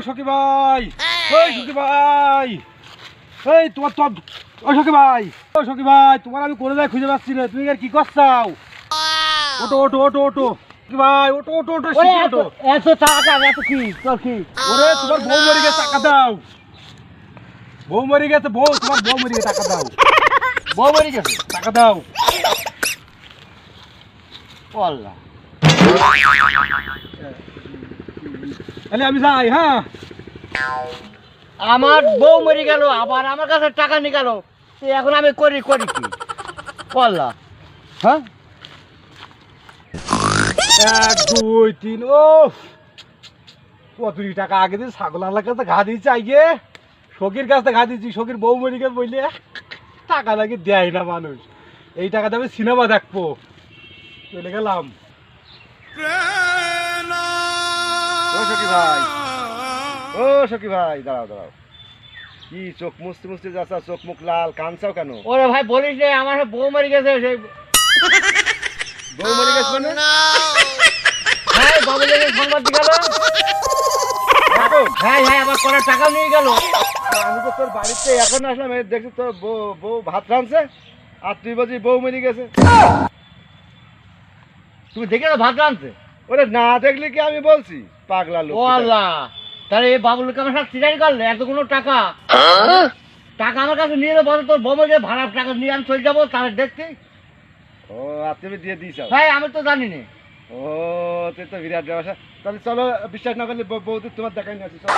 সখী ভাই, ওই সখী ভাই, এই তোমার তো ওই সখী ভাই, ও সখী ভাই, তোমার আমি কোনে যাই খুঁজে পাচ্ছি না, তুমি আর কি করছাও? ওটো ওটো ওটো ওটো সখী ভাই, ওটো ওটো ওটো শিখি ওটো। এত টাকা এত কি তোর কি? ওরে তোমার বউ মরে গেছে, টাকা দাও। বউ মরে গেছে, বউ তোমার বউ মরে গেছে, টাকা দাও। বউ মরে গেছে, টাকা দাও। আল্লাহ। তাহলে আমি যাই, হ্যাঁ। আমার বউ মরে গেল, আবার আমার কাছে টাকা নিয়ে গেল, এখন আমি করি করি কি? আল্লাহ। হ্যাঁ, 1 2 3, ও কত টাকা আগে দিয়ে ছাগল আলার কাছে ঘা দিয়েছি, আগে সখীর কাছে ঘা দিয়েছি, সখীর বউ মরে গেছে বললে টাকা লাগে দেয় না মানুষ। এই টাকাতে আমি সিনেমা দেখবো, চলে গেলাম। ও সখী ভাই, ও সখী ভাই, দাঁড়াও দাঁড়াও, কি চোখ মুছতে মুছতে যাচ্ছা, চোখ মুখ লাল, কানছাও কেন? ওরে ভাই বলিস রে, আমার বউ মরে গেছে। সেই বউ মরে গেছে মানে? হ্যাঁ, বাবু লেগে সংবাদ দিয়ে গেল। এখন? হ্যাঁ হ্যাঁ, আবার করার টাকাও নিয়ে গেল। আমি তো তোর বাড়িতে এখন আসলাম, এই দেখছি তোর বউ বউ ভাত রাঁধছে, আর তুই বলছিস বউ মরে গেছে। তুমি দেখে না ভাত রাঁধছে? ওরে না দেখলি কি আমি বলছি, পাগলা লোক। ও আল্লাহ, তাহলে এই বাবুলকে আমার সাথে চিরাই করলে, এত কোনো টাকা টাকা আমার কাছে নিয়ে এলে বলো, তোর বউ যে ভাড়া টাকা নিয়ে আমি চলে যাবো, তাহলে দেখছি। ও আর তুমি দিয়ে দিস? ভাই আমি তো জানি না। ও তুই তো বিরাট ব্যবসা। তাহলে চলো, বিশ্বাস না করলে বৌদি তোমার দেখাই নিয়ে আসি, চলো।